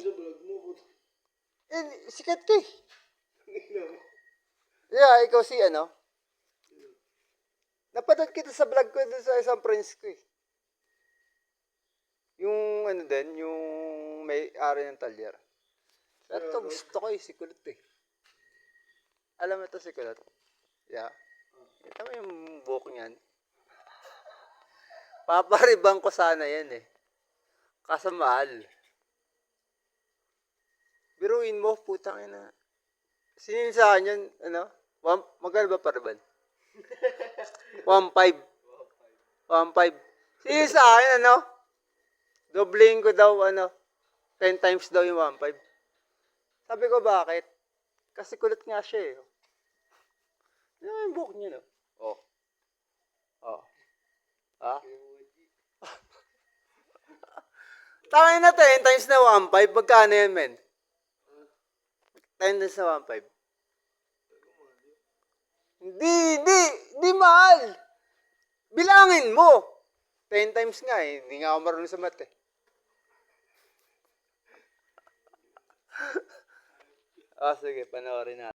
sa vlog mo, puto. Sikat ka eh. Yeah, ikaw si ano? Napanood kita sa vlog ko dun sa isang friends ko eh. Yung ano din, yung may-ari ng talyer. Pero ito gusto ko eh, si Kulot eh. Alam mo ito si Kulot? Yeah. Kita mo yung buhok niyan. Paparibang ko sana yan eh. Kaso mahal. Biruin mo, putang ina. Sinin sa akin yan, ano? Magkano ba pariban? 1.5. 1.5. Sinin sa akin, ano? Dobling ko daw, 10 times daw yung 1.5. Sabi ko, bakit? Kasi kulit nga siya eh. Ano yung buhok niya, no? Oh. Oh. Ha? Tangin na 10 times na 1.5. Magkano yan, men? 10 times na 1.5. Hindi mahal. Bilangin mo. 10 times nga eh. Hindi nga ako marunong sa math eh. Sige, panoorin natin.